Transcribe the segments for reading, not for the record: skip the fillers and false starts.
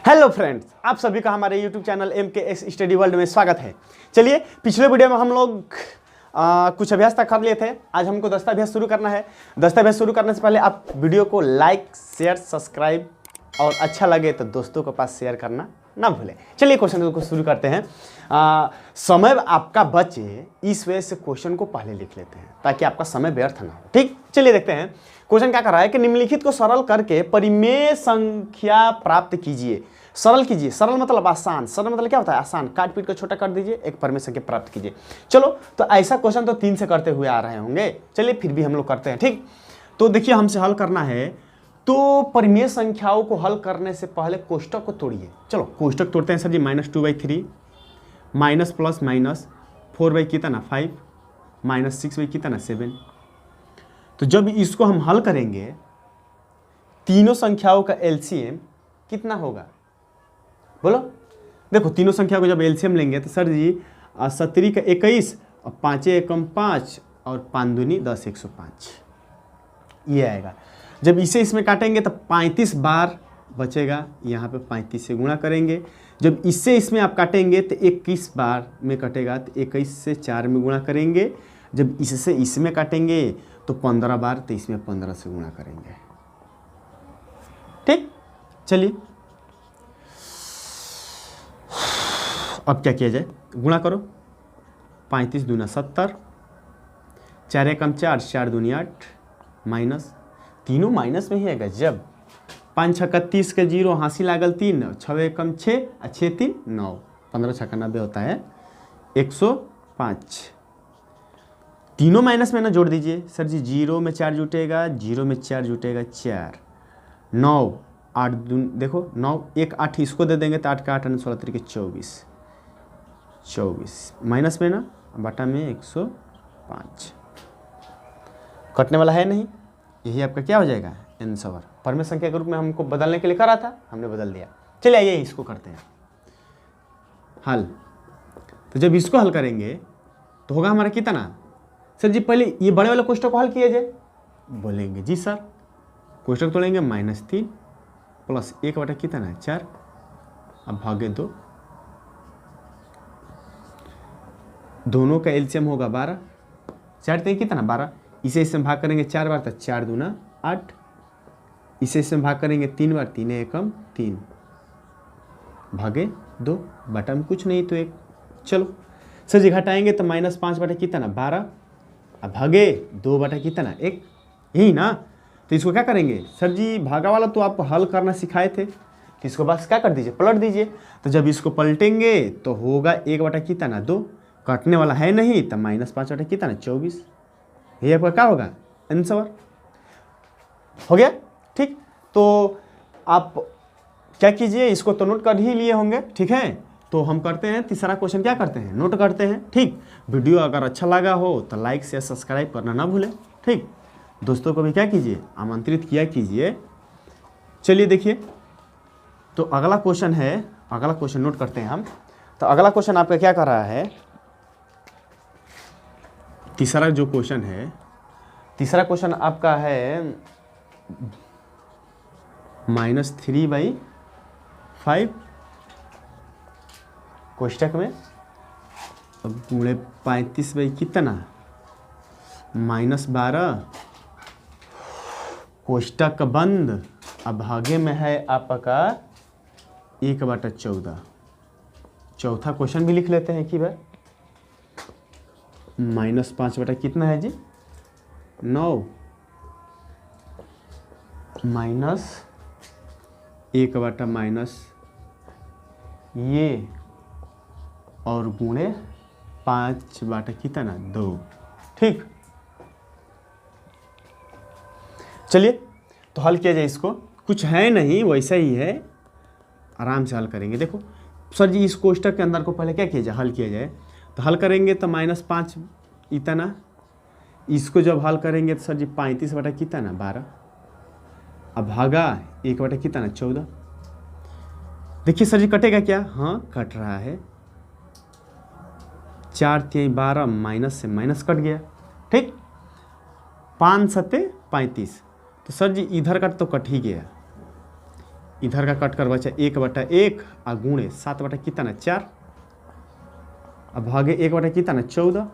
Hello friends, आप सभी का हमारे YouTube channel MKS study world में स्वागत है। चलिए, पिछले वीडियो में हम लोग कुछ अभ्यास तक कर लिए थे। आज हमको दस्ताभ्यास शुरू करना है। दस्ताभ्यास शुरू करने से पहले आप वीडियो को लाइक, शेयर, सब्सक्राइब और अच्छा लगे तो दोस्तों के पास शेयर करना ना भूलें। चलिए क्वेश्चन को शुरू करते हैं। समय आपका बचे, इस वजह से क्वेश्चन को पहले लिख लेते हैं ताकि आपका समय व्यर्थ ना हो। ठीक, चलिए देखते हैं क्वेश्चन क्या कर रहा है कि निम्नलिखित को सरल करके परिमेय संख्या प्राप्त कीजिए। सरल कीजिए, सरल मतलब आसान, सरल मतलब क्या होता है? आसान। काट पीट को छोटा कर दीजिए, एक परिमेय संख्या प्राप्त कीजिए। चलो, तो ऐसा क्वेश्चन तो 3 से करते हुए आ रहे होंगे। चलिए फिर भी हम लोग करते हैं। ठीक, तो देखिए हमसे हल करना है, तो परिमेय संख्याओं को हल करने से पहले कोष्टक को तोड़िए। चलो कोष्टक तोड़ते हैं सर जी। -2/3 माइनस प्लस माइनस 4 कितना 5 माइनस 6 कितना 7। तो जब इसको हम हल करेंगे, तीनों संख्याओं का एलसीएम कितना होगा? बोलो। देखो तीनों संख्याओं को जब एलसीएम लेंगे तो सर जी 17 का 21 और 5 एकम 5 और 5 दूनी 10 105 ये आएगा। जब इसे इसमें काटेंगे तो 35 बार बचेगा, यहाँ पे 35 से गुणा करेंगे। जब इससे इसमें आप काटेंगे तो 21 बार में कटेगा, तो 21 से 4 में गुणा करेंगे। जब इससे इसमें काटेंगे तो 15 बार, तो इसमें 15 से गुणा करेंगे। ठीक, चलिए अब क्या किया जाए? गुणा करो। 35 दूना 70, 4 एकम 4, 4 दूनी 8 माइनस, तीनों माइनस में ही है। जब 5 छक्का 30 के 0 हासिल लागल 3, 6 एकम 6 और 6 3 9, 15 छक्का 90 होता है 105। तीनों माइनस में ना जोड़ दीजिए सर जी। 0 में 4 जुटेगा, 0 में 4 जुटेगा 4, 9 8 देखो 9 1 8 इसको दे देंगे तो 8 का 8 16 तरीके 24 माइनस में ना बटा में 105 कटने वाला है नहीं। यही आपका क्या हो जाएगा? आंसर। परिमेय संख्या के रूप में हमको बदलने के लिए करा था, हमने बदल दिया। चलिए आइए इसको करते हैं हल। तो जब इसको हल करेंगे तो होगा हमारा कितना? सर जी पहले ये बड़े वाले कोष्टक को हल किया जाए। बोलेंगे जी सर, कोष्टक तोड़ेंगे -3 प्लस 1 बटा कितना है 4, अब भागे 2, दोनों का एलसीएम होगा 12, 4 3 कितना 12। इसे इसमें भाग करेंगे 4 बार तो 4 दूना 8, इसे इसमें भाग करेंगे 3 बार, 3 एकम 3 भागे 2, बटा में कुछ नहीं तो 1। चलो सर जी घटाएंगे तो -5 बटा कितना 12, अब भागे 2 बटा कितना 1, यही ना। तो इसको क्या करेंगे सर जी? भागा वाला तो आपको हल करना सिखाए थे, तो इसको बस क्या कर दीजिए, पलट दीजिए। तो जब इसको पलटेंगे तो होगा 1 बटा कितना 2, कटने वाला है नहीं, तो -5 बटा कितना 24। ये आपका क्या होगा? आंसर हो गया। ठीक, तो आप क्या कीजिए, इसको तो नोट कर ही लिए होंगे। ठीक है, तो हम करते हैं तीसरा क्वेश्चन। क्या करते हैं? नोट करते हैं। ठीक, वीडियो अगर अच्छा लगा हो तो लाइक शेयर सब्सक्राइब करना ना भूलें। ठीक, दोस्तों को भी क्या कीजिए, आमंत्रित किया कीजिए। चलिए देखिए, तो अगला क्वेश्चन है, अगला क्वेश्चन नोट करते हैं हम। तो अगला क्वेश्चन आपका क्या कर रहा है? तीसरा जो क्वेश्चन है, तीसरा क्वेश्चन आपका है -3/5 कोष्टक में, अब गुणे 35 बाई कितना -12 कोष्टक बंद, अब भागे में है आपका 1 बटा 14। चौथा क्वेश्चन भी लिख लेते हैं कि बार। -5 बटा कितना है जी 9 माइनस 1 बटा माइनस ये और गुणे 5 बटा कितना 2। ठीक, चलिए तो हल किया जाए इसको। कुछ है नहीं, वैसा ही है, आराम से हल करेंगे। देखो सर जी इस कोष्टक के अंदर को पहले क्या किया जाए, हल किया जाए। तो हल करेंगे तो -5 इतना, इसको जब हल करेंगे तो सर जी 35 बटा कितना 12, अब भागा 1 बटा कितना 14। देखिए सर जी कटेगा क्या? हाँ कट रहा है, 4 3 12 माइनस से माइनस कट गया। ठीक, 5 7 35, तो सर जी इधर का तो कट ही गया, इधर का कट कर बचा 1/1 और गुणे 7 बटा कितना 4, अब भागे 1 बटा कितना 14।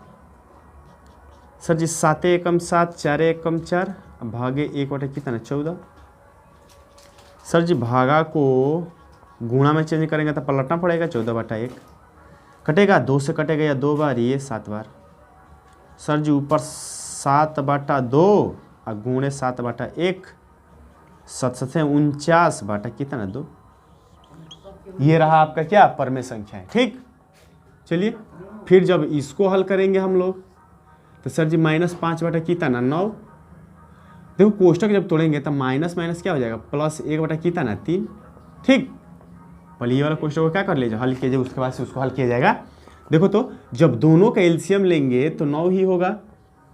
सर जी 7 एकम 7 4 एकम 4, अब भागे 1 बटा कितना 14। सर जी भागा को गुणा में चेंज करेंगे तो पलटना पड़ेगा, 14/1 कटेगा, 2 से कटेगा या 2 बार, ये 7 बार। सर जी ऊपर 7/2 और गुणे 7/1, 7 से 49 बटा कितना 2। ये रहा आपका क्या परमेय संख्या है। ठीक, चलिए फिर जब इसको हल करेंगे हम लोग तो सर जी -5 बटा कितना 9। देखो कोष्टक जब तोड़ेंगे तो माइनस माइनस क्या हो जाएगा +1 बटा कितना 3। ठीक, पहले ये वाला कोष्टक को क्या कर लीजिए हल कीजिए, उसके बाद से उसको हल किया जाएगा। देखो तो जब दोनों का एलसीएम लेंगे तो 9 ही होगा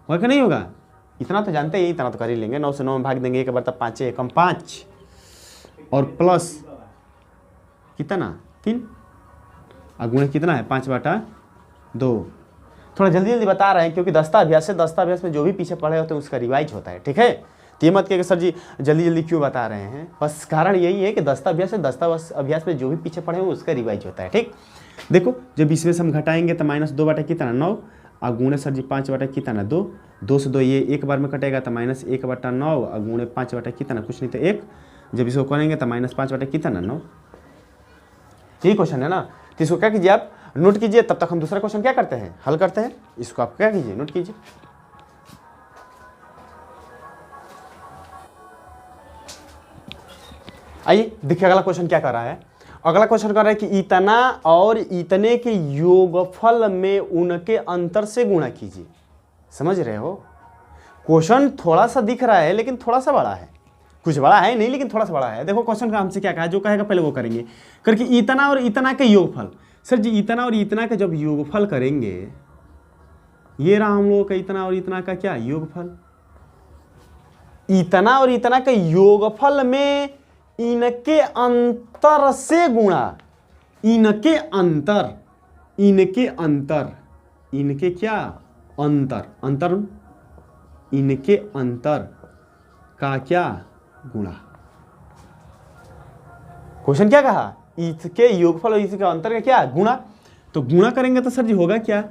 कि नहीं होगा, इतना तो जानते ही, इतना तो कर ही लेंगे। 9 से 9 में भाग देंगे, 1 बटा 5 एकम 5 और प्लस कितना 3 और गुणे कितना है 5/2। थोड़ा जल्दी जल्दी बता रहे हैं क्योंकि दस्तावेज में जो भी पीछे पढ़े होते हैं उसका रिवाइज होता है। ठीक है, तो ये मत कि सर जी जल्दी जल्दी क्यों बता रहे हैं, बस कारण यही है कि दस्तावेज में जो भी पीछे पढ़े हैं उसका रिवाइज होता है। ठीक, देखो जब इसमें से हम घटाएंगे तो -2 बटा कितना 9 और गुणे सर जी 5 बटा कितना 2, 2 से 2 ये एक बार में कटेगा तो -1/9 और गुणे 5 बटा कितना कुछ नहीं तो 1। जब इसको करेंगे तो -5 बटा कितना 9। यही क्वेश्चन है ना, तो इसको क्या कीजिए आप नोट कीजिए, तब तक हम दूसरा क्वेश्चन क्या करते हैं हल करते हैं। इसको आप क्या कीजिए नोट कीजिए। आइए देखिए अगला क्वेश्चन क्या कर रहा है। अगला क्वेश्चन कर रहा है कि इतना और इतने के योगफल में उनके अंतर से गुणा कीजिए। समझ रहे हो, क्वेश्चन थोड़ा सा दिख रहा है लेकिन थोड़ा सा बड़ा है, कुछ बड़ा है नहीं लेकिन थोड़ा सा बड़ा है। देखो क्वेश्चन का हमसे क्या कहा, जो कहेगा पहले वो करेंगे। करके इतना और इतना के योगफल, सर जी इतना और इतना का जब योगफल करेंगे, ये रहा हम लोगों का इतना और इतना का क्या योगफल। इतना और इतना के योगफल में इनके अंतर से गुणा, इनके अंतर, इनके क्या अंतर, इनके अंतर का क्या गुणा। क्वेश्चन क्या कहा, इसके योगफल और इसके अंतर का क्या गुणा। तो गुणा करेंगे तो सर जी होगा क्या,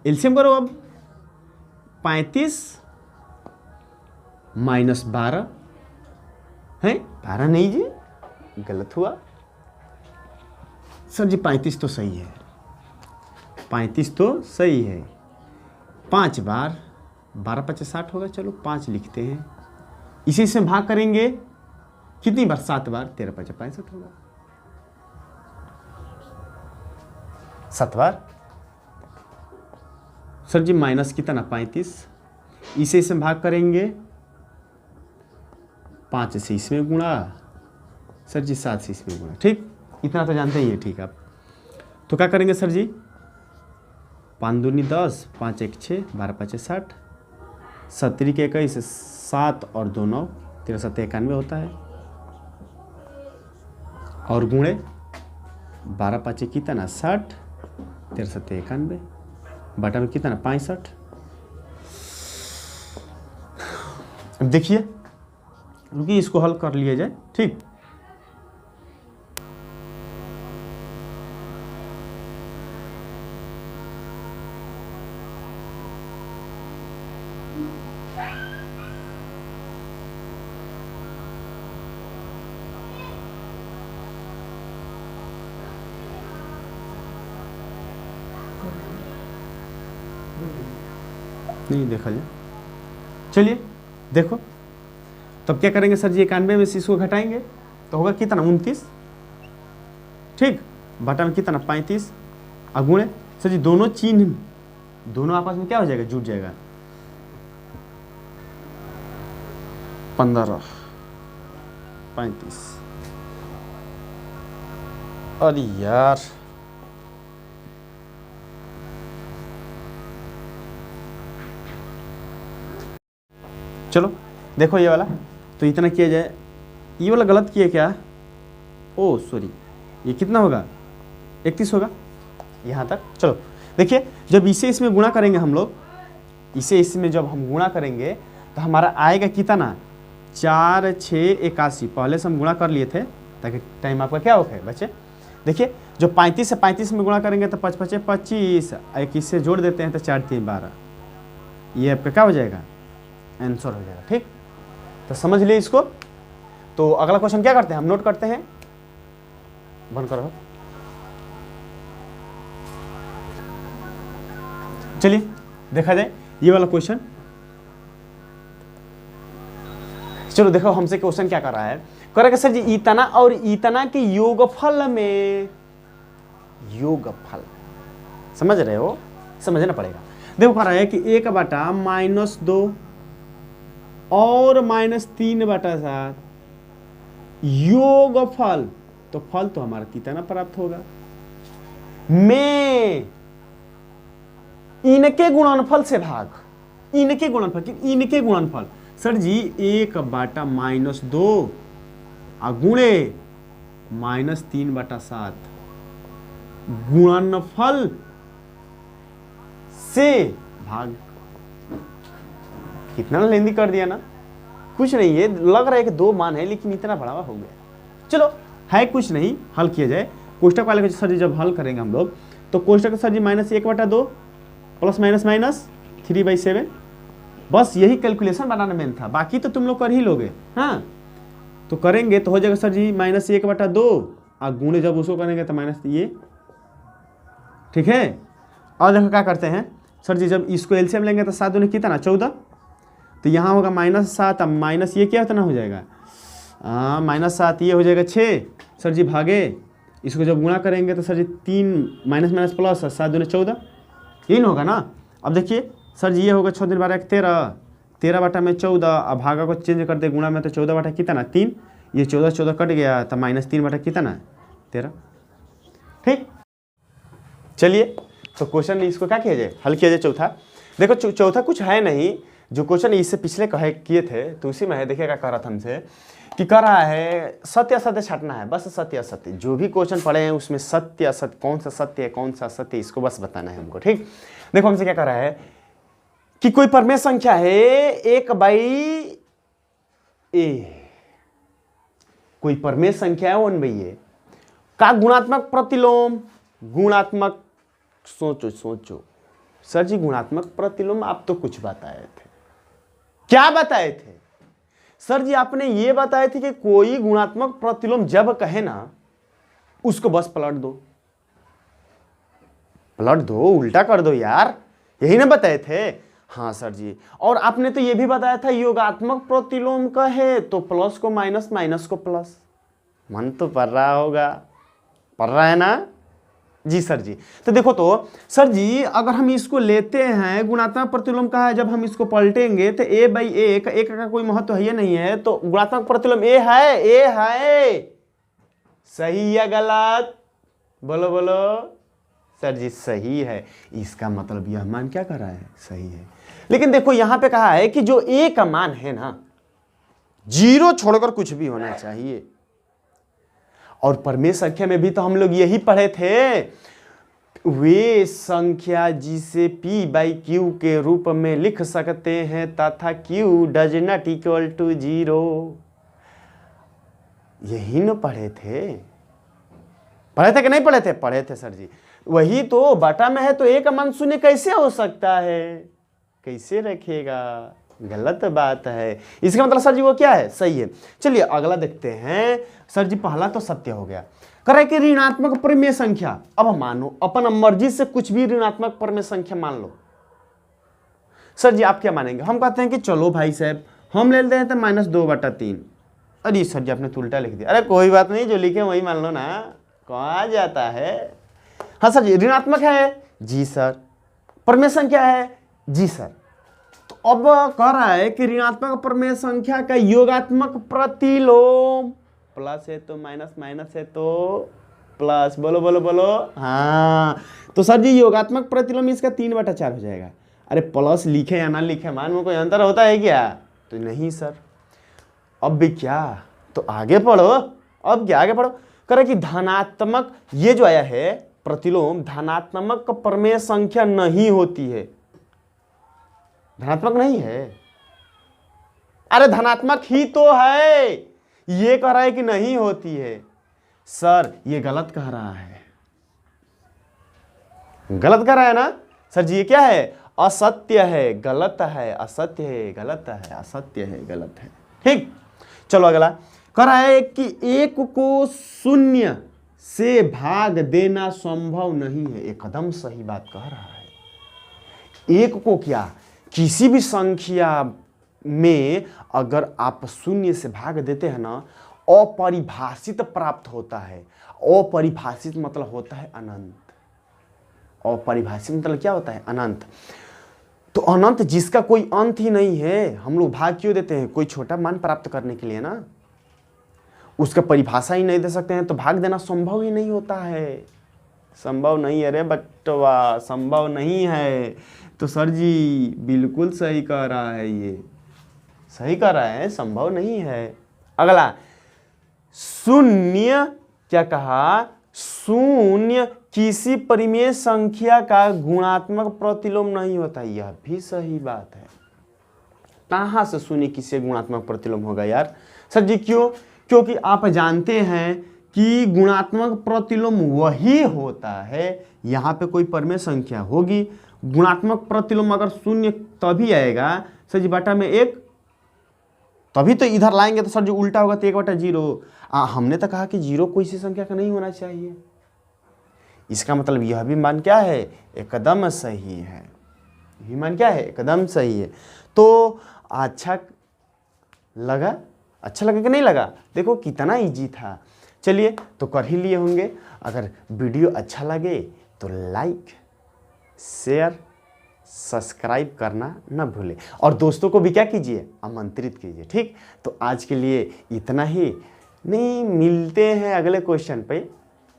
एलसीएम करो अब 35 - 12 है, 12 नहीं जी गलत हुआ सर जी, 35 तो सही है, 35 तो सही है। 5 बार 12 × 5 = 60 होगा, चलो 5 लिखते हैं। इसी से भाग करेंगे कितनी बार 7 बार, 13 × 5 = 65 होगा, 7 बार। सर जी माइनस कितना 35, इसे इसमें भाग करेंगे 5 से इसमें गुणा, सर जी 7 से इसमें गुणा। ठीक, इतना तो जानते ही है। ठीक आप तो क्या करेंगे सर जी, 5 दूनी 10, 5 1 6, 12 5 60, 70 के 21, 7 और 2 9, 13 7 91 होता है। और गुणे 12 5 कितना 60, 13 7 91, बटा में कितना 65। अब देखिए रुकिए इसको हल कर लिया जाए। ठीक, नहीं देखा जाए, चलिए देखो तब क्या करेंगे सर जी 91 में से इसको घटाएंगे तो होगा कितना 29। ठीक, बटा में कितना 35 और गुणे सर जी दोनों चिन्ह दोनों आपस में क्या हो जाएगा जुट जाएगा 15 35। अरे यार चलो देखो ये वाला तो इतना किया जाए, ये वाला गलत किया क्या, ओ सॉरी ये कितना होगा 31 होगा यहाँ तक। चलो देखिए जब इसे इसमें गुणा करेंगे हम लोग, इसे इसमें जब हम गुणा करेंगे तो हमारा आएगा कितना 4 6 81। पहले से हम गुणा कर लिए थे ताकि टाइम आपका क्या हो गया बच्चे। देखिए जो 35 से 35 में गुणा करेंगे तो 5 5 25, 21 से जोड़ देते हैं तो 4 3 12, ये आपका क्या हो जाएगा, आंसर हो जाएगा। ठीक, तो समझ लिए इसको। तो अगला क्वेश्चन क्या करते हैं, हम नोट करते हैं, बंद करो। चलिए देखा जाए ये वाला क्वेश्चन। चलो देखो हमसे क्वेश्चन क्या कर रहा है, करेगा सर जी इतना और इतना के योगफल में, योगफल समझ रहे हो, समझना पड़ेगा। देखो कह रहा है कि 1/-2 और -3/7 योगफल, तो फल तो हमारा कितना प्राप्त होगा, में इनके गुणनफल से भाग, इनके गुणनफल, इनके गुणनफल सर जी 1/-2 गुणे -3/7 गुणनफल से भाग। कितना लेंदी कर दिया ना, कुछ नहीं है, लग रहा है कि 2 मान है लेकिन इतना बड़ा हो गया। चलो है कुछ नहीं, हल किया जाए। कोष्टक वाले को सर जी जब हल करेंगे हम लोग तो कोष्टक सर जी -1/2 प्लस माइनस 3/7, बस यही कैलकुलेशन बनाना मेन था, बाकी तो तुम लोग कर ही लोगे। हाँ तो करेंगे तो हो जाएगा सर जी -1/2 और गुणे जब उसको करेंगे तो माइनस ये, ठीक है। और देखो क्या करते हैं सर जी, जब इसको एलसीएम लेंगे तो 7 दूनी कितना 14, तो यहाँ होगा -7, अब माइनस ये क्या उतना हो जाएगा, -7 ये हो जाएगा 6 सर जी भागे, इसको जब गुणा करेंगे तो सर जी 3 माइनस प्लस 7 दूनी 14, यही होगा ना। अब देखिए सर जी ये होगा 6 दिन 12 13, 13/14, अब भागा को चेंज कर दे गुणा में तो 14 कितना 3, ये 14 कट गया तो -3 कितना 13। ठीक, चलिए तो क्वेश्चन इसको क्या किया जाए, हल किया जाए। चौथा देखो चौथा कुछ है नहीं, जो क्वेश्चन इससे पिछले कहे किए थे तो उसी में है। देखिएगा कह रहा था हमसे कि कह रहा है सत्य असत्य छाटना है, बस सत्य असत्य, जो भी क्वेश्चन पढ़े हैं उसमें सत्य असत्य, कौन सा सत्य है कौन सा असत्य, इसको बस बताना है हमको। ठीक, देखो हमसे क्या कह रहा है कि कोई परमेय संख्या है 1/a, कोई परमेय संख्या है 1/a का गुणात्मक प्रतिलोम, गुणात्मक, सोचो सर जी गुणात्मक प्रतिलोम आप तो कुछ बताए थे, क्या बताए थे सर जी, आपने ये बताए थे कि कोई गुणात्मक प्रतिलोम जब कहे ना उसको बस पलट दो, उल्टा कर दो यार, यही ना बताए थे। हाँ सर जी, और आपने तो ये भी बताया था योगात्मक प्रतिलोम कहे तो प्लस को माइनस, माइनस को प्लस, मन तो पढ़ रहा होगा, पढ़ रहा है ना जी सर जी। तो देखो तो सर जी अगर हम इसको लेते हैं गुणात्मक प्रतिलोम का है, जब हम इसको पलटेंगे तो a/1 का कोई महत्व है नहीं है, तो गुणात्मक प्रतिलोम a है, सही या गलत, बोलो बोलो सर जी सही है। इसका मतलब यह मान क्या कर रहा है, सही है। लेकिन देखो यहां पे कहा है कि जो a का मान है ना 0 छोड़कर कुछ भी होना चाहिए, और परमेय संख्या में भी तो हम लोग यही पढ़े थे, वे संख्या जिसे p/q के रूप में लिख सकते हैं तथा q does not equal to 0, यही न पढ़े थे कि नहीं पढ़े थे, पढ़े थे सर जी। वही तो बटा में है तो a का मान 0 कैसे हो सकता है, कैसे रखेगा, गलत बात है। इसका मतलब सर जी वो क्या है, सही है। चलिए अगला देखते हैं। सर जी पहला तो सत्य हो गया, करे कि ऋणात्मक परमेय संख्या, अब मानो अपन मर्जी से कुछ भी ऋणात्मक परमेय संख्या मान लो। सर जी आप क्या मानेंगे, हम कहते हैं कि चलो भाई साहब हम ले लेते हैं तो -2/3। अरे सर जी आपने तो उल्टा लिख दिया, अरे कोई बात नहीं, जो लिखे वही मान लो ना, कहा जाता है। हाँ सर जी ऋणात्मक है, जी सर, परमेय संख्या है, जी सर। तो अब कह रहा है कि ऋणात्मक परमेय संख्या का योगात्मक प्रतिलोम, प्लस है तो माइनस, माइनस है तो प्लस, बोलो बोलो बोलो। हाँ तो सर जी योगात्मक प्रतिलोम इसका 3/4 हो जाएगा। अरे प्लस लिखे या ना लिखे मान में कोई अंतर होता है क्या, तो नहीं सर। अब भी क्या, तो आगे पढ़ो, अब क्या आगे पढ़ो, करे कि धनात्मक, ये जो आया है प्रतिलोम धनात्मक परमेय संख्या नहीं होती है, धनात्मक नहीं है, अरे धनात्मक ही तो है, ये कह रहा है कि नहीं होती है, सर ये गलत कह रहा है, गलत कह रहा है ना सर जी, ये क्या है, असत्य है, गलत है, असत्य है, गलत है, असत्य है, गलत है। ठीक, चलो अगला कह रहा है कि एक को शून्य से भाग देना संभव नहीं है। एकदम सही बात कह रहा है। एक को क्या, किसी भी संख्या में अगर आप शून्य से भाग देते हैं ना, अपरिभाषित प्राप्त होता है। अपरिभाषित मतलब होता है अनंत। अपरिभाषित मतलब क्या होता है, अनंत। तो अनंत जिसका कोई अंत ही नहीं है, हम लोग भाग क्यों देते हैं, कोई छोटा मान प्राप्त करने के लिए ना, उसका परिभाषा ही नहीं दे सकते हैं तो भाग देना संभव ही नहीं होता है। संभव नहीं है रे बट्टवा, संभव नहीं है। तो सर जी बिल्कुल सही कह रहा है, ये सही कह रहा है, संभव नहीं है। अगला शून्य, क्या कहा, शून्य किसी परिमेय संख्या का गुणात्मक प्रतिलोम नहीं होता। यह भी सही बात है। कहां से शून्य किसी गुणात्मक प्रतिलोम होगा यार, सर जी क्यों, क्योंकि आप जानते हैं कि गुणात्मक प्रतिलोम वही होता है, यहां पे कोई परिमेय संख्या होगी, गुणात्मक प्रतिलोम अगर शून्य तभी आएगा सर जी बटा में एक, तभी तो इधर लाएंगे तो सर जी उल्टा होगा तो 1/0। हमने तो कहा कि 0 कोई सी संख्या का नहीं होना चाहिए। इसका मतलब यह भी मान क्या है, एकदम सही है। यह मान क्या है, एकदम सही है। तो अच्छा लगा, अच्छा लगा कि नहीं लगा, देखो कितना इजी था। चलिए तो कर ही लिए होंगे। अगर वीडियो अच्छा लगे तो लाइक, शेयर, सब्सक्राइब करना न भूलें और दोस्तों को भी क्या कीजिए, आमंत्रित कीजिए। ठीक, तो आज के लिए इतना ही। नहीं, मिलते हैं अगले क्वेश्चन पे,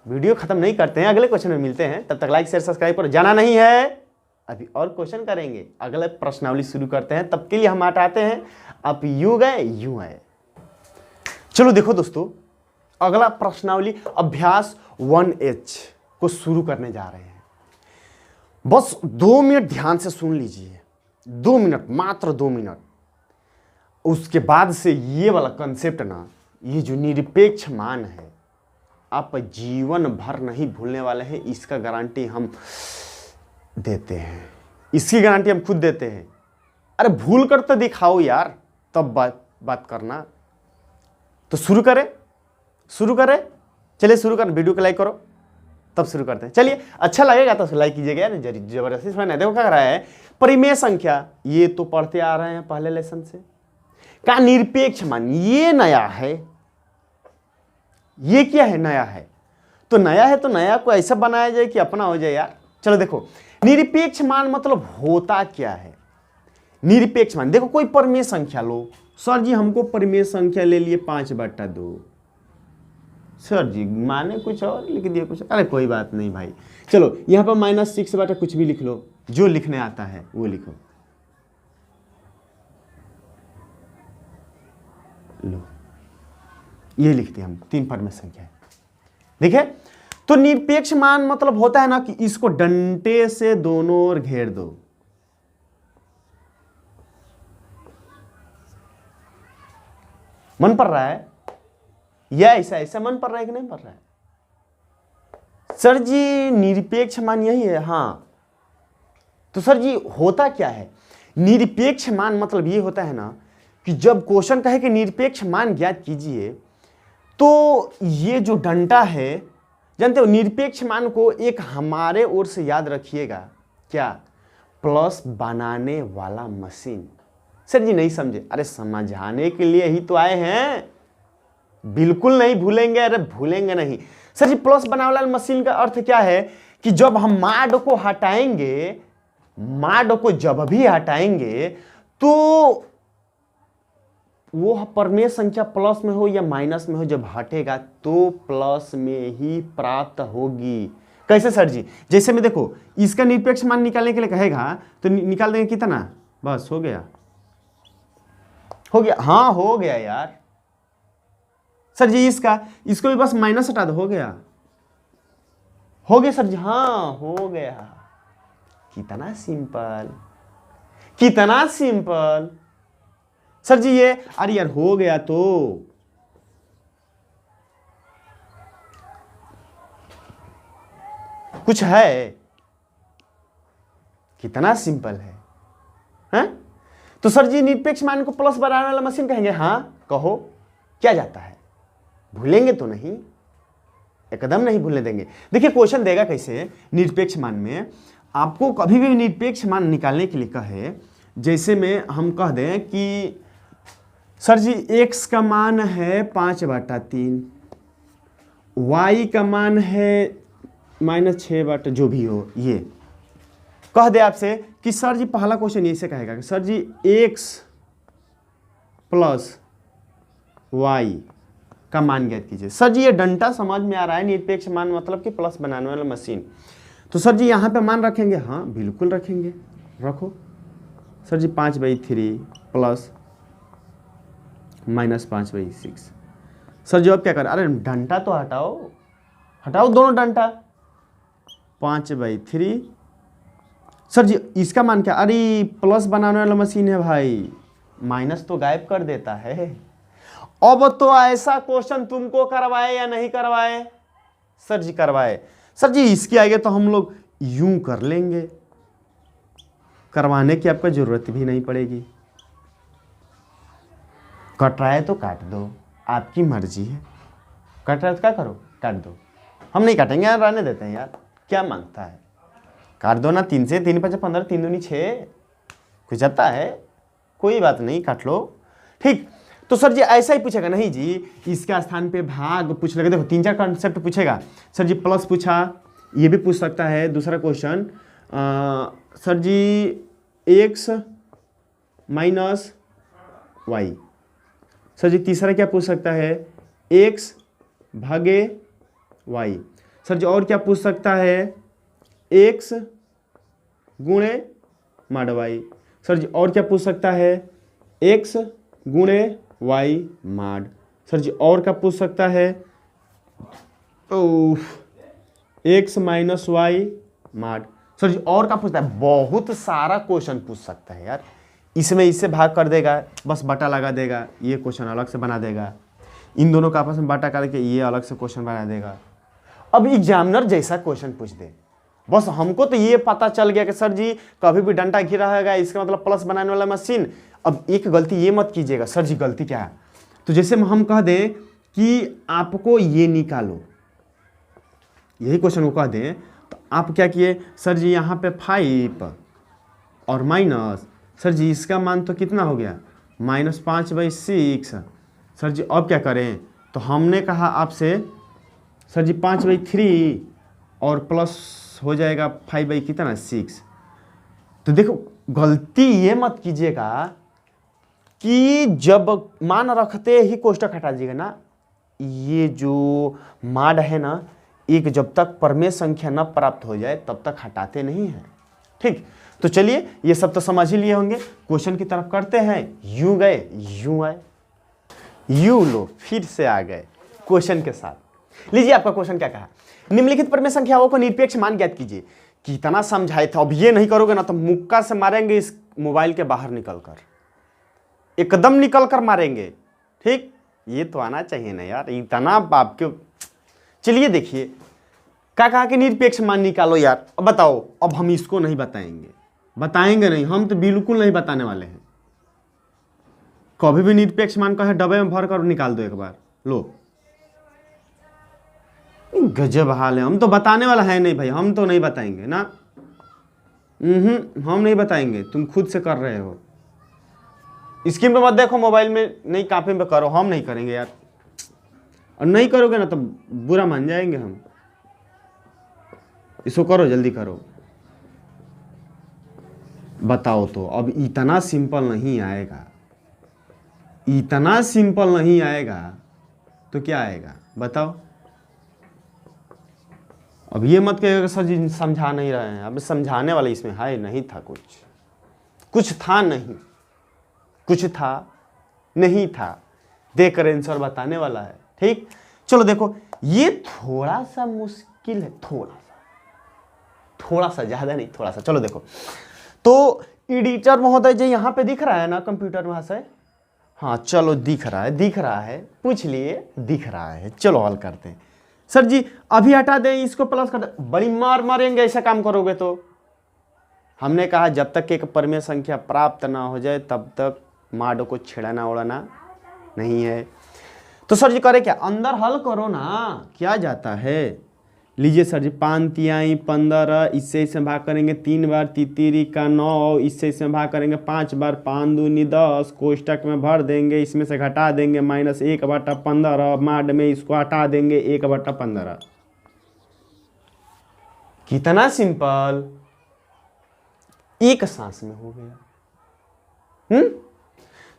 वीडियो खत्म नहीं करते हैं, अगले क्वेश्चन में मिलते हैं। तब तक लाइक शेयर सब्सक्राइब पर जाना नहीं है, अभी और क्वेश्चन करेंगे, अगले प्रश्नावली शुरू करते हैं। तब के लिए हम हटाते हैं, आप यूं गए यूं आए। चलो देखो दोस्तों, अगला प्रश्नावली अभ्यास 1H को शुरू करने जा रहे हैं। बस 2 मिनट ध्यान से सुन लीजिए, 2 मिनट, मात्र 2 मिनट। उसके बाद से ये वाला कंसेप्ट ना, ये जो निरपेक्ष मान है, आप जीवन भर नहीं भूलने वाले हैं। इसका गारंटी हम देते हैं, इसकी गारंटी हम खुद देते हैं। अरे भूल कर तो दिखाओ यार, तब बात करना। तो शुरू करें, चलिए शुरू कर, वीडियो को लाइक करो तब शुरू करते हैं। चलिए, अच्छा लगेगा तो लाइक कीजिएगा यार, जबरदस्ती सुना। देखो क्या कर रहा है, परिमेय संख्या, ये तो पढ़ते आ रहे हैं पहले लेसन से। का निरपेक्ष मान, ये नया है, ये क्या है, नया है। तो नया है तो नया को ऐसा बनाया जाए कि अपना हो जाए यार। चलो देखो, निरपेक्ष मान मतलब होता क्या है। निरपेक्ष मान, देखो कोई परिमेय संख्या लो, सर जी हमको परिमेय संख्या ले लिए 5/2, सर जी माने कुछ और लिख दिए कुछ। अरे कोई बात नहीं भाई, चलो यहाँ पर -6 कुछ भी लिख लो, जो लिखने आता है वो लिखो। लो, ये लिखते हैं हम, 3 परिमेय संख्या है। देखिए, तो निरपेक्ष मान मतलब होता है ना कि इसको डंडे से दोनों ओर घेर दो। मन पड़ रहा है या ऐसा मन पड़ रहा है कि नहीं पड़ रहा है? सर जी निरपेक्ष मान यही है, हाँ। तो सर जी होता क्या है, निरपेक्ष मान मतलब ये होता है ना कि जब क्वेश्चन कहे कि निरपेक्ष मान ज्ञात कीजिए, तो ये जो डंडा है, जानते हो निरपेक्ष मान को एक हमारे ओर से याद रखिएगा, क्या, प्लस बनाने वाला मशीन। सर जी नहीं समझे, अरे समझाने के लिए ही तो आए हैं, बिल्कुल नहीं भूलेंगे, अरे भूलेंगे नहीं। सर जी प्लस बनाने वाला मशीन का अर्थ क्या है कि जब हम माड को हटाएंगे, माड को जब भी हटाएंगे तो वो परिमेय संख्या प्लस में हो या माइनस में हो, जब हटेगा तो प्लस में ही प्राप्त होगी। कैसे सर जी, जैसे में देखो इसका निरपेक्ष मान निकालने के लिए कहेगा तो निकाल देंगे कितना, बस हो गया, हाँ हो गया यार। सर जी इसको भी बस माइनस हटा दो, हो गया सर जी, हाँ हो गया। कितना सिंपल, कितना सिंपल। सर जी ये, अरे यार हो गया तो कुछ है? कितना सिंपल है, हैं? तो सर जी निरपेक्ष मान को प्लस बनाने वाला मशीन कहेंगे? हाँ कहो, क्या जाता है? भूलेंगे तो नहीं, एकदम नहीं भूलने देंगे। देखिए क्वेश्चन देगा कैसे, निरपेक्ष मान में आपको कभी भी निरपेक्ष मान निकालने के लिए कहे, जैसे में हम कह दें कि सर जी x का मान है 5/3, y का मान है -6/, जो भी हो, ये कह दे आपसे कि सर जी पहला क्वेश्चन ऐसे कहेगा कि सर जी x + y का मान ज्ञात कीजिए। सर जी ये डंटा समझ में आ रहा है, निरपेक्ष मान मतलब कि प्लस बनाने वाला मशीन। तो सर जी यहाँ पे मान रखेंगे? हाँ बिल्कुल रखेंगे, रखो। सर जी 5/3 प्लस -5/6। सर जी अब क्या करें? अरे डंटा तो हटाओ, हटाओ दोनों डंटा। 5/3। सर जी इसका मान क्या? अरे प्लस बनाने वाला मशीन है भाई, माइनस तो गायब कर देता है। अब तो ऐसा क्वेश्चन तुमको करवाए या नहीं करवाए? सर जी करवाए। सर जी इसके आगे तो हम लोग यूं कर लेंगे, करवाने की आपको जरूरत भी नहीं पड़ेगी। कट रहा है तो काट दो, आपकी मर्जी है। कट रहा है तो क्या करो, काट दो। हम नहीं काटेंगे यार, रहने देते हैं यार, क्या मांगता है, काट दो ना। 3 से 3 × 5 = 15, 3 दूनी 6, कुछ जाता है, कोई बात नहीं, काट लो। ठीक, तो सर जी ऐसा ही पूछेगा? नहीं जी, इसका स्थान पे भाग पूछ लेगा। देखो 3-4 कॉन्सेप्ट पूछेगा। सर जी प्लस पूछा, ये भी पूछ सकता है। दूसरा क्वेश्चन सर जी x - y। सर जी तीसरा क्या पूछ सकता है? x भागे y। सर जी और क्या पूछ सकता है? x गुणे mod y। सर जी और क्या पूछ सकता है? x गुणे y mod। सर जी और क्या पूछ सकता है? x - y mod। सर जी और क्या पूछता है? बहुत सारा क्वेश्चन पूछ सकता है यार। इसमें इससे भाग कर देगा, बस बटा लगा देगा, ये क्वेश्चन अलग से बना देगा। इन दोनों का आपस में बटा करके ये अलग से क्वेश्चन बना देगा। अब एग्जामिनर जैसा क्वेश्चन पूछ दे, बस हमको तो ये पता चल गया कि सर जी कभी भी डंडा घिरा रहेगा, इसका मतलब प्लस बनाने वाला मशीन। अब एक गलती ये मत कीजिएगा। सर जी गलती क्या है? तो जैसे हम कह दें कि आपको ये निकालो, यही क्वेश्चन को कह दें, तो आप क्या किए? सर जी यहाँ पे 5 और माइनस, सर जी इसका मान तो कितना हो गया? -5/6। सर जी अब क्या करें? तो हमने कहा आपसे सर जी 5/3 और प्लस हो जाएगा 5/6। तो देखो गलती ये मत कीजिएगा कि जब मान रखते ही कोष्टक हटा दीजिएगा ना, ये जो माड है ना, एक जब तक परमेय संख्या न प्राप्त हो जाए तब तक हटाते नहीं हैं। ठीक, तो चलिए ये सब तो समझ ही लिए होंगे। क्वेश्चन की तरफ करते हैं। यूं गए यूं आए, यूं लो फिर से आ गए क्वेश्चन के साथ। लीजिए आपका क्वेश्चन क्या कहा? निम्नलिखित परमेय संख्याओं को निरपेक्ष मान ज्ञात कीजिए। कितना समझाए थे, अब ये नहीं करोगे ना तो मुक्का से मारेंगे इस मोबाइल के बाहर निकलकर, एकदम निकलकर मारेंगे। ठीक, ये तो आना चाहिए ना यार, इतना बाप क्यों। चलिए देखिए क्या कहा कि निरपेक्ष मान निकालो यार। अब बताओ, अब हम इसको नहीं बताएंगे, बताएंगे नहीं, हम तो बिल्कुल नहीं बताने वाले हैं। कभी भी निरपेक्ष मान का है डब्बे में भर कर निकाल दो एक बार, लो। गजब हाल है, हम तो बताने वाला है नहीं भाई, हम तो नहीं बताएंगे ना। हम नहीं बताएंगे, तुम खुद से कर रहे हो। स्क्रीन पे मत देखो, मोबाइल में नहीं कॉपी में करो, हम नहीं करेंगे यार। और नहीं करोगे ना तो बुरा मान जाएंगे हम। इसको करो, जल्दी करो। बताओ तो, अब इतना सिंपल नहीं आएगा, इतना सिंपल नहीं आएगा तो क्या आएगा बताओ। अब ये मत कहिएगा सर जी समझा नहीं रहे हैं। अब समझाने वाला इसमें है नहीं था, कुछ था नहीं, कुछ था नहीं था, देकर आंसर बताने वाला है। ठीक, चलो देखो ये थोड़ा सा मुश्किल है, थोड़ा सा, ज्यादा नहीं, थोड़ा सा। चलो देखो, तो एडिटर महोदय जी यहाँ पे दिख रहा है ना कंप्यूटर वहां से? हाँ चलो दिख रहा है, पूछ लिए, दिख रहा है। चलो हल करते हैं। सर जी अभी हटा दें, इसको प्लस कर दें, बड़ी मार मारेंगे ऐसा काम करोगे तो। हमने कहा जब तक एक परिमेय संख्या प्राप्त ना हो जाए तब तक माडो को छेड़ाना उड़ाना नहीं है। तो सर जी करे क्या, अंदर हल करो ना, क्या जाता है। लीजिए सर जी 5 तिहाई 15, इससे इसमें भाग करेंगे 3 बार, तितीरी का 9, इससे इसमें भाग करेंगे 5 बार, 5 दूनी 10, कोष्टक में भर देंगे, इसमें से घटा देंगे -1/15, माड में इसको हटा देंगे 1/15। कितना सिंपल, एक सांस में हो गया।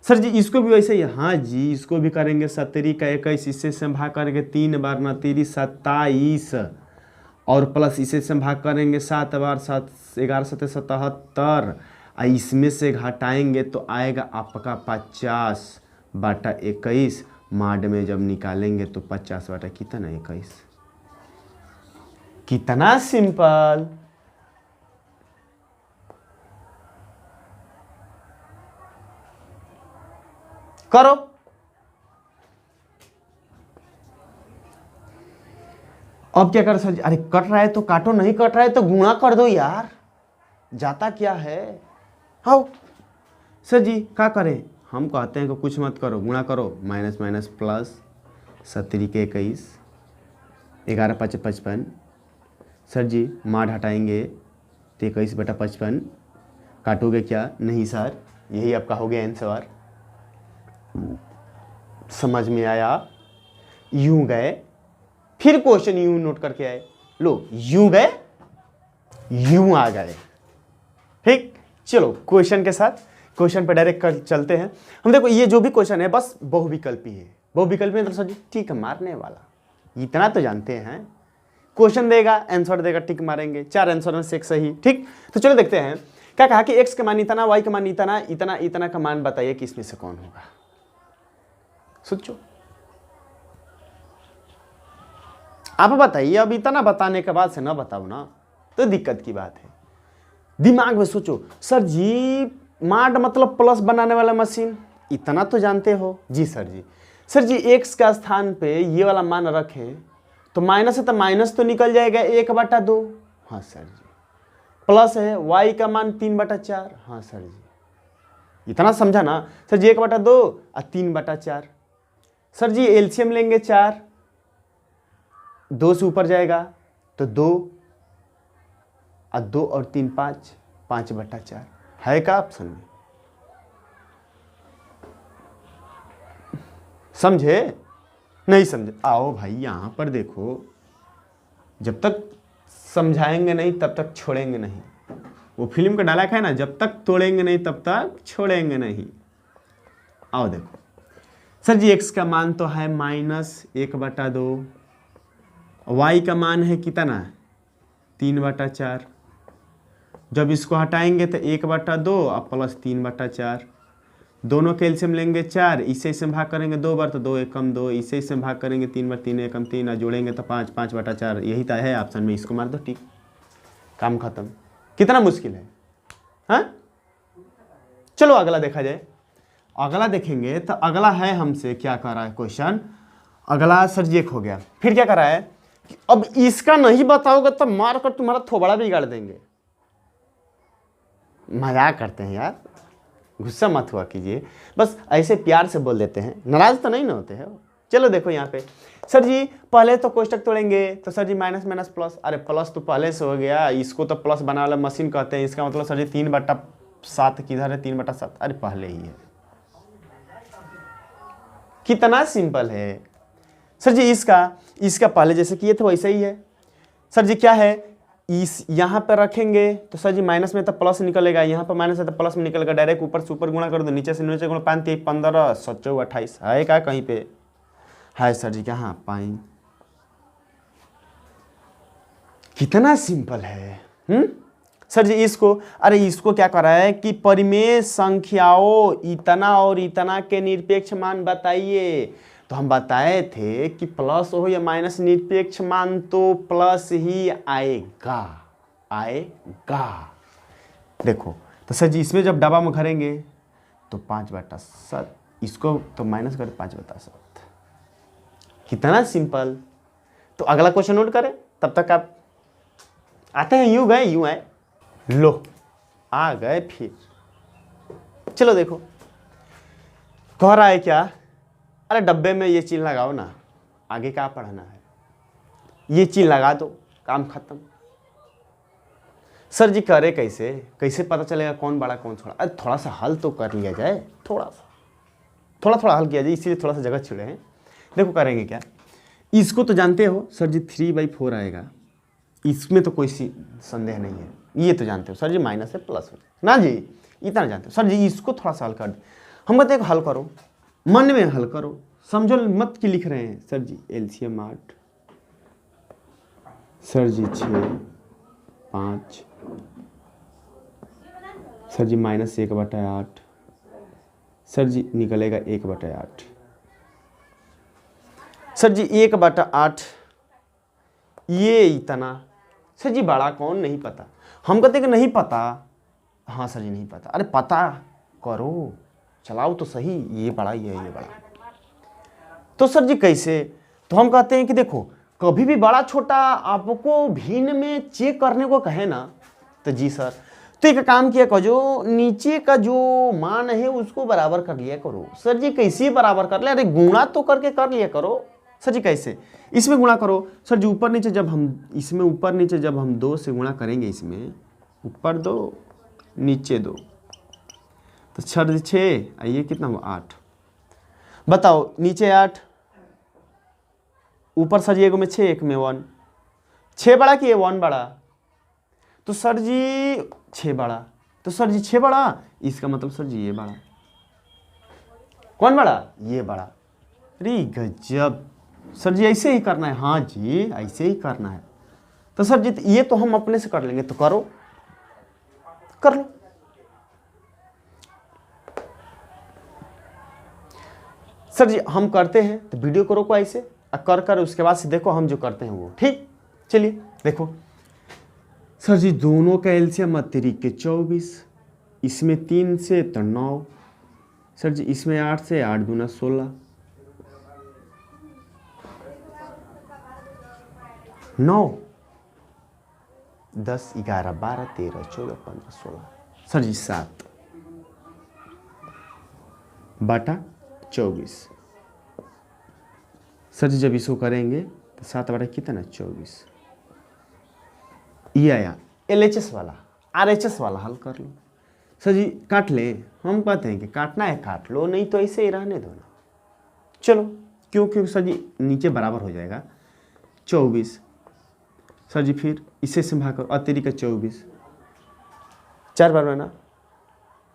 सर जी इसको भी वैसे ही, हाँ जी इसको भी करेंगे 17 का 21, इससे से भाग करेंगे 3 बार, 9 3 27, और प्लस इसे से भाग करेंगे 7 बार, 7 11 7 77, इसमें से घटाएंगे तो आएगा आपका 50/21, माड में जब निकालेंगे तो 50 कितना 21। कितना सिंपल। करो। अब क्या कर सर, अरे कट रहा है तो काटो, नहीं कट रहा है तो गुणा कर दो यार, जाता क्या है। हाँ सर जी क्या करें, हम कहते हैं कि कुछ मत करो, गुणा करो, माइनस माइनस प्लस, 17 के 21, 11 5 55। सर जी माड हटाएंगे तो 21/55, काटोगे क्या, नहीं सर, यही आपका हो गया आंसर। समझ में आया। यूं गए, फिर क्वेश्चन यूं नोट करके आए, लो यूं गए यूं आ गए। ठीक, चलो क्वेश्चन के साथ, क्वेश्चन पे डायरेक्ट कर चलते हैं हम। देखो ये जो भी क्वेश्चन है बस बहुविकल्पी है, बहुविकल्पी मतलब सर जी टिक मारने वाला, इतना तो जानते हैं। क्वेश्चन देगा, आंसर देगा, टिक मारेंगे, 4 आंसर में से एक सही। ठीक, तो चलो देखते हैं क्या कहा कि x का मान इतना, y का मान इतना, इतना इतना का मान बताइए कि इसमें से कौन होगा। सोचो, आप बताइए। अब इतना बताने के बाद से ना बताओ ना तो दिक्कत की बात है। दिमाग में सोचो, सर जी माड मतलब प्लस बनाने वाला मशीन, इतना तो जानते हो। जी सर जी। सर जी x का स्थान पे ये वाला मान रखें तो माइनस है तो माइनस तो निकल जाएगा 1/2। हाँ सर जी। प्लस है y का मान 3/4। हाँ सर जी, इतना समझा ना। सर जी 1/2 और 3/4। सर जी एलसीएम लेंगे 4, 2 से ऊपर जाएगा तो 2 और 2 और 3 5, 5/4 है का ऑप्शन में। समझे नहीं समझे, आओ भाई यहां पर देखो, जब तक समझाएंगे नहीं तब तक छोड़ेंगे नहीं। वो फिल्म का डायलॉग है ना, जब तक तोड़ेंगे नहीं तब तक छोड़ेंगे नहीं। आओ देखो सर जी x का मान तो है -1/2, y का मान है कितना, 3/4। जब इसको हटाएंगे तो 1/2 और प्लस 3/4, दोनों के एलसीएम लेंगे 4, इसे इसे भाग करेंगे 2 बार तो 2 एकम 2, इसे इसे भाग करेंगे 3 बार 3 एकम 3, और जोड़ेंगे तो 5, 5/4। यही तो है ऑप्शन में, इसको मार दो टिक, काम खत्म। कितना मुश्किल है। हाँ चलो अगला देखा जाए। अगला देखेंगे तो अगला है हमसे क्या कर रहा है क्वेश्चन, अगला सर जी एक हो गया। फिर क्या कर रहा है कि अब इसका नहीं बताओगे तो मार कर तुम्हारा थोबड़ा बिगाड़ देंगे। मजाक करते हैं यार, गुस्सा मत हुआ कीजिए, बस ऐसे प्यार से बोल देते हैं, नाराज तो नहीं ना होते हैं। चलो देखो यहाँ पे सर जी पहले तो कोष्टक तोड़ेंगे तो सर जी माइनस माइनस प्लस, अरे प्लस तो पहले से हो गया, इसको तो प्लस बनाने वाला मशीन कहते हैं, इसका मतलब सर जी 3/7 किधर है, 3/7, अरे पहले ही है। कितना सिंपल है सर जी। इसका पहले जैसे किए थे वैसे ही है। सर जी क्या है, इस यहाँ पर रखेंगे तो सर जी माइनस में तो प्लस निकलेगा, यहाँ पर माइनस है तो प्लस में निकलेगा, डायरेक्ट ऊपर से ऊपर गुणा कर दो, नीचे से नीचे गुणा, 5 3 15 7 4 28 है क्या कहीं पे है सर जी, कहाँ पाइन। कितना सिंपल है। सर जी इसको क्या कर रहा है कि परिमेय संख्याओं इतना और इतना के निरपेक्ष मान बताइए। तो हम बताए थे कि प्लस हो या माइनस निरपेक्ष मान तो प्लस ही आएगा। देखो तो सर जी इसमें जब डब्बा में भरेंगे तो 5/7, इसको तो माइनस कर 5/7। कितना सिंपल। तो अगला क्वेश्चन नोट करें, तब तक आप आते हैं, यूं गए यूं आए, लो आ गए फिर। चलो देखो कह रहा है क्या, अरे डब्बे में ये चीज लगाओ ना, आगे क्या पढ़ना है, ये चीज लगा दो, काम खत्म। सर जी करे कैसे, कैसे पता चलेगा कौन बड़ा कौन छोटा? अरे थोड़ा सा हल तो कर लिया जाए, थोड़ा हल किया जाए, इसीलिए थोड़ा सा जगह छिड़े हैं। देखो करेंगे क्या, इसको तो जानते हो सर जी 3/4 आएगा, इसमें तो कोई संदेह नहीं है, ये तो जानते हो सर जी माइनस है प्लस हो ना जी, इतना जानते हो। सर जी इसको थोड़ा सा हल कर दे, हम कहते हैं हल करो, मन में हल करो, समझो मत कि लिख रहे हैं। सर जी एलसीएम 8, सर जी 6, 5, सर जी -1/8, सर जी निकलेगा 1/8, सर जी 1/8, ये इतना। सर जी बड़ा कौन, नहीं पता। हम कहते कि नहीं पता, हाँ सर जी नहीं पता। अरे पता करो, चलाओ तो सही, ये बड़ा ये बड़ा। तो सर जी कैसे, तो हम कहते हैं कि देखो कभी भी बड़ा छोटा आपको भिन्न में चेक करने को कहे ना, तो जी सर, तो एक काम किया करो, जो नीचे का जो मान है उसको बराबर कर लिया करो। सर जी कैसे बराबर कर ले, अरे गुणा तो करके कर लिया करो। सर जी कैसे, इसमें गुणा करो। सर जी ऊपर नीचे जब हम इसमें ऊपर नीचे जब हम 2 से गुणा करेंगे, इसमें ऊपर 2 नीचे 2, तो सर जी 6, ये कितना हुआ 8। बताओ नीचे 8, ऊपर सर जी एक में 6 एक में 1, 6 बड़ा कि ये 1 बड़ा? तो सर जी 6 बड़ा, तो सर जी 6 बड़ा, इसका मतलब सर जी ये बड़ा। कौन बड़ा? ये बड़ा। अरे गजब, सर जी ऐसे ही करना है? हाँ जी ऐसे ही करना है। तो सर जी ये तो हम अपने से कर लेंगे, तो करो, कर लो। सर जी हम करते हैं तो वीडियो को रोको ऐसे, कर उसके बाद से देखो हम जो करते हैं वो, ठीक। चलिए देखो सर जी दोनों का एलसीएम अतिरिक्त के 24, इसमें 3 से तो 9, सर जी इसमें 8 से 8 दूना 16, 9, 10, 11, 12, 13, 14, 15, 16, सर जी 7 बटा 24। सर जी जब इसको करेंगे तो 7 बटा कितना 24, ये आया। LHS वाला RHS वाला हल कर लो। सर जी काट ले, हम कहते हैं कि काटना है काट लो, नहीं तो ऐसे ही रहने दो ना। चलो क्यों सर जी नीचे बराबर हो जाएगा 24। सर जी फिर इसे से भाग करो, अतिरिक्त का 24, 4 बार बना,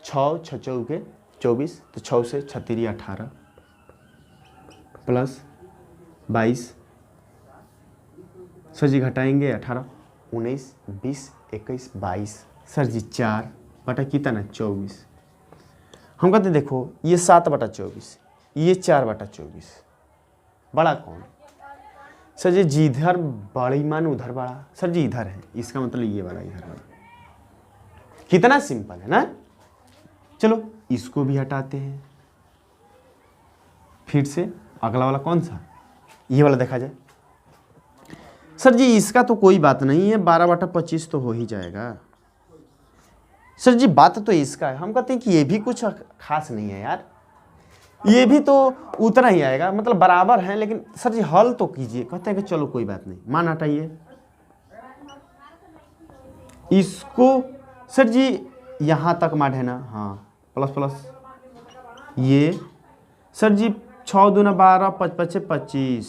6 6 चौके 24, तो 6 से 6 18 प्लस 22, सर जी घटाएंगे 18, 19, 20, 21, 22, सर जी 4 बटा कितना 24। हम कहते देखो ये 7 बटा 24, ये 4 बटा 24, बड़ा कौन? सर जी जिधर बड़ी मान उधर बड़ा। सर जी इधर है, इसका मतलब ये बड़ा इधर बड़ा। कितना सिंपल है ना। चलो इसको भी हटाते हैं, फिर से अगला वाला कौन सा, ये वाला देखा जाए। सर जी इसका तो कोई बात नहीं है, 12 बटा 25 तो हो ही जाएगा। सर जी बात तो इसका है, हम कहते हैं कि ये भी कुछ खास नहीं है यार, ये भी तो उतना ही आएगा, मतलब बराबर है, लेकिन सर जी हल तो कीजिए। कहते हैं कि चलो कोई बात नहीं, मान हटाइए इसको। सर जी यहाँ तक मान है ना, हाँ प्लस प्लस ये। सर जी 6 दूना 12, 5 5 25,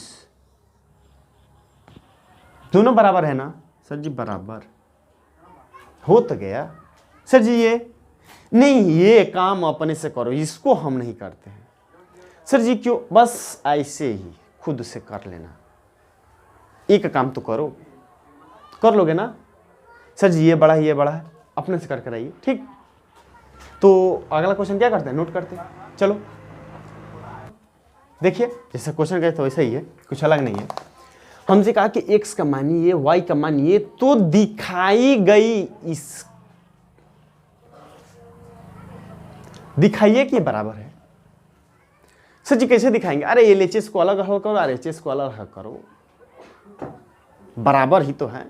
दोनों बराबर है ना। सर जी बराबर हो तो गया। सर जी ये नहीं, ये काम अपने से करो, इसको हम नहीं करते हैं। सर जी क्यों, बस ऐसे ही खुद से कर लेना, एक काम तो करो, कर लोगे ना। सर जी ये बड़ा है, ये बड़ा है, अपने से करके आइए, ठीक। तो अगला क्वेश्चन क्या करते हैं, नोट करते हैं। चलो देखिए जैसे क्वेश्चन कहे तो वैसा ही है, कुछ अलग नहीं है। हमसे कहा कि x का मान ये, y का मान ये, तो दिखाई गई इस, दिखाइए कि बराबर है। सर जी कैसे दिखाएंगे, अरे LHS को अलग हल करो, RHS को अलग हल करो। बराबर ही तो है,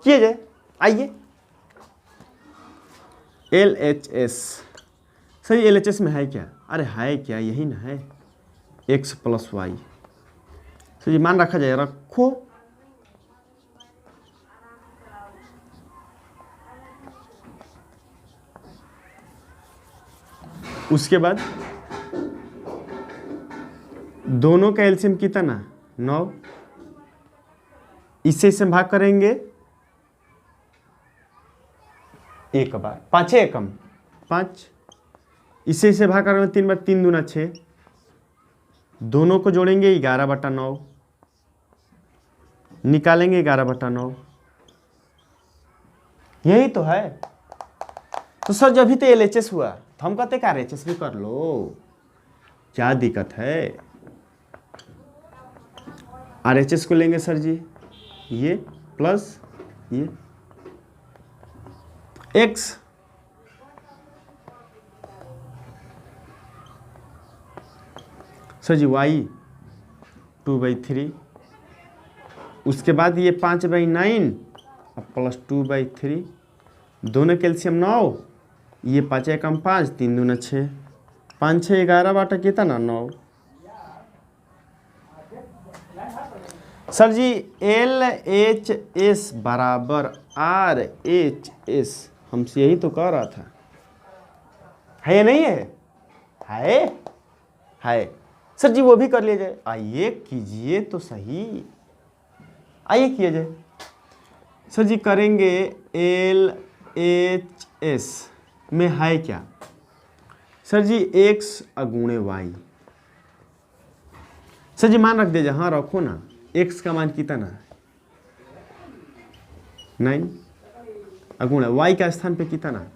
किए जाए। आइए LHS, सही LHS में है क्या? अरे है क्या, यही ना है, x + y। सर जी मान रखा जाए, रखो। उसके बाद दोनों का एलसीएम कितना? 9। इससे भाग करेंगे एक बार, 5 एकम 5, इससे भाग करेंगे 3 बार, 3 दूना 6, दोनों को जोड़ेंगे 11/9, निकालेंगे 11/9, यही तो है। तो सर जब भी तो LHS हुआ तो हम कहते हैं RHS भी कर लो, क्या दिक्कत है। RHS को लेंगे सर जी, ये प्लस ये x, सर जी y 2/3, उसके बाद ये 5/9 प्लस 2/3, दोनों कैल्शियम 9, ये 5 एकम 5, 3 दूना 6, 5 6 11 बाटा कितना? 9। सर जी LHS बराबर RHS, हमसे यही तो कह रहा था, है या नहीं है? है सर जी, वो भी कर लिया जाए। आइए कीजिए तो सही, आइए किया जाए। सर जी करेंगे LHS में है क्या? सर जी x अगुणे y। सर जी मान रख दीजिए, हाँ रखो ना, x का मान कितना? 9 अगुणे y का स्थान पे कितना?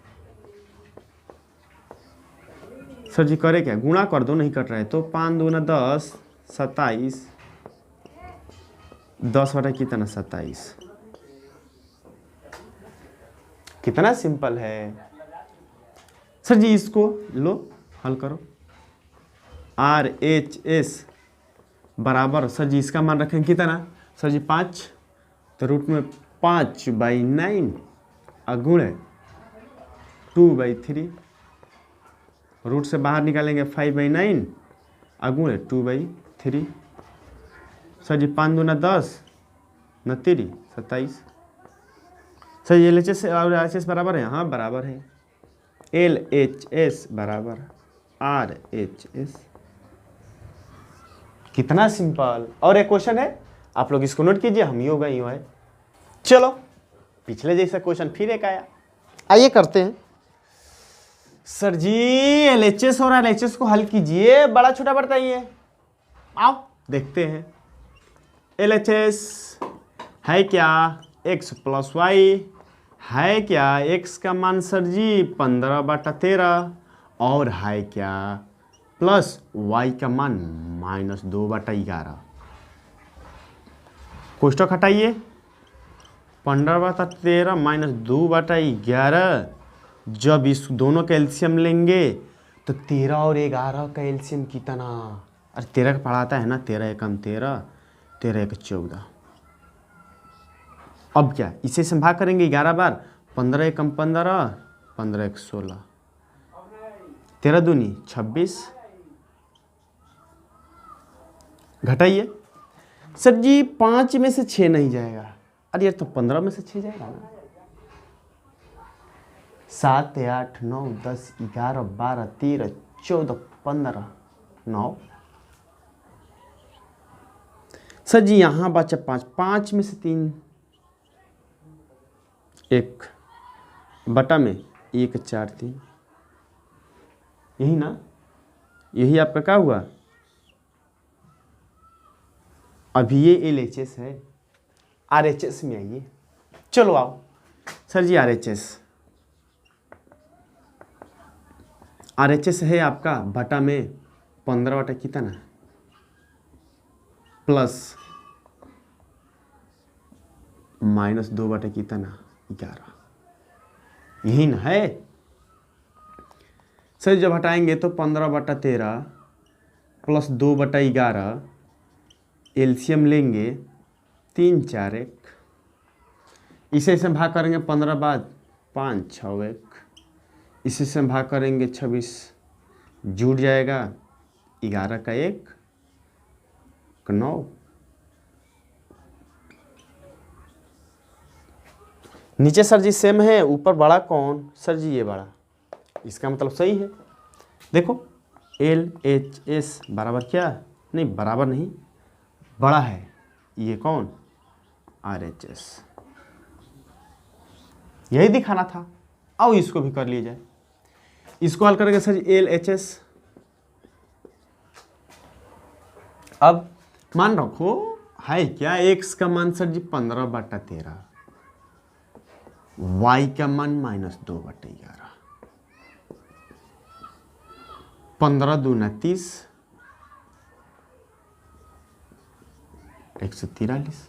सर जी करे क्या? गुणा कर दो, नहीं कट रहा है तो 5 दूना 10, 27, 10 बटा कितना? 27। कितना सिंपल है सर जी, इसको लो हल करो। RHS बराबर, सर जी इसका मान रखें कितना? सर जी 5, तो रूट में 5/9 अगुणे 2/3, रूट से बाहर निकालेंगे 5/9 अगुणे 2/3। सर जी 5 दूना 10, 29, 27। सर ये LHS और RHS बराबर है? हाँ बराबर है। LHS बराबर RHS। कितना सिंपल। और एक क्वेश्चन है, आप लोग इसको नोट कीजिए, हम यूँ गए यूँ है। चलो पिछले जैसा क्वेश्चन फिर एक आया, आइए करते हैं। सर जी LHS और RHS को हल कीजिए, बड़ा छोटा बताइए, आओ देखते हैं। LHS है क्या? x + y है क्या? x का मान सर जी 15/13, और है क्या? प्लस y का मान -2/11। कोष्टक हटाइए, 15/13 -2/11। जब इस दोनों का एलसीएम लेंगे तो 13 और 11 का एलसीएम कितना? अरे 13 का पढ़ाता है ना, 13 एकम 13, 13 एक 14। अब क्या, इसे से भाग करेंगे 11 बार, 15 एकम 15, 15 एक 16, 13 दूनी 26। घटाइए सर जी, 5 में से 6 नहीं जाएगा, अरे यार तो 15 में से 6 जाएगा ना। 7 8 9 10 11 12 13 14 15 9। सर जी यहाँ बचा 5, 5 में से 3, 1 बटा में 1 4 3, यही ना, यही आपका क्या हुआ? अभी ये LHS है, RHS में आइए। चलो आओ सर जी, RHS है आपका बटा में 15 बटा कितना? प्लस -2 बटा कितना? 11, यही ना है। सर जब हटाएंगे तो 15/13 प्लस 2/11, एलसीएम लेंगे 3 4 1, इसे से भाग करेंगे 15 बाद 5 6 1, इसी से भाग करेंगे 26, जुड़ जाएगा 11 का 1 9। नीचे सर जी सेम है, ऊपर बड़ा कौन? सर जी ये बड़ा, इसका मतलब सही है। देखो LHS बराबर क्या? नहीं बराबर नहीं, बड़ा है ये कौन? RHS। यही दिखाना था। आओ इसको भी कर लिया जाए। इसको हल करेंगे सर जी LHS। अब मान रखो है क्या, x का मान सर जी 15/13, y का मान -2/11, 15 दूना 30, 143।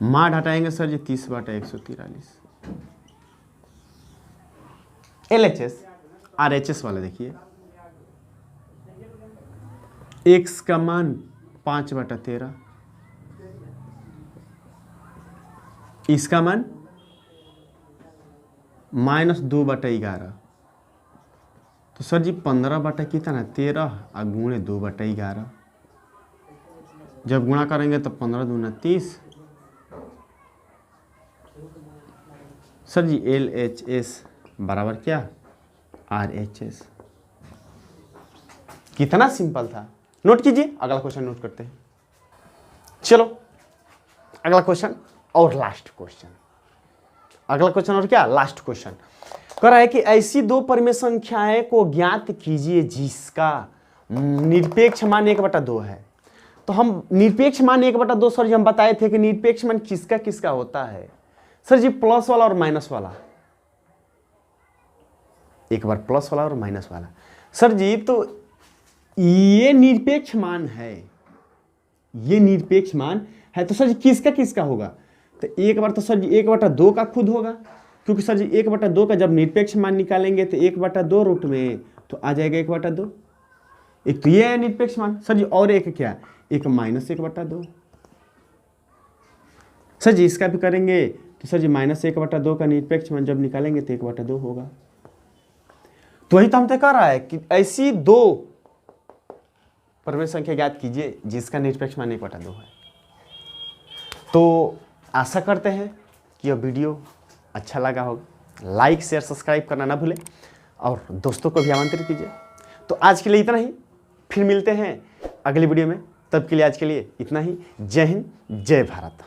माँ हटाएंगे सर जी 30/143। LHS RHS वाला देखिए, x का मान 5/13, इसका मान -2/11, तो सर जी 15/13 और गुणे 2/11, जब गुणा करेंगे तो 15 दूना 30। सर जी LHS बराबर क्या? RHS। कितना सिंपल था, नोट कीजिए। अगला क्वेश्चन नोट करते हैं। चलो अगला क्वेश्चन और लास्ट क्वेश्चन। अगला क्वेश्चन और क्या? लास्ट क्वेश्चन कह रहा है कि ऐसी दो परिमेय संख्याएं को ज्ञात कीजिए जिसका निरपेक्ष मान 1/2 है। तो हम निरपेक्ष मान 1/2 सर जी हम बताए थे कि निरपेक्ष मान किसका किसका होता है? सर जी प्लस वाला और माइनस वाला। एक बार प्लस वाला और माइनस वाला। सर जी तो ये निरपेक्ष मान है, ये निरपेक्ष मान है, तो सर जी किसका किसका होगा? तो एक बार तो सर जी 1/2 का खुद होगा, क्योंकि सर जी 1/2 का जब निरपेक्ष मान निकालेंगे तो 1/2 रूट में तो आ जाएगा 1/2। एक तो ये है निरपेक्ष मान सर जी, और एक क्या? एक -1/2। सर जी इसका भी करेंगे तो सर जी -1/2 का निरपेक्ष मान जब निकालेंगे तो 1/2 होगा। तो वही तो हम तय कर रहा है कि ऐसी दो परिमेय संख्या ज्ञात कीजिए जिसका निरपेक्ष मान 1/2 है। तो आशा करते हैं कि यह वीडियो अच्छा लगा होगा। लाइक शेयर सब्सक्राइब करना ना भूलें और दोस्तों को भी आमंत्रित कीजिए। तो आज के लिए इतना ही, फिर मिलते हैं अगली वीडियो में। तब के लिए आज के लिए इतना ही। जय हिंद, जय भारत।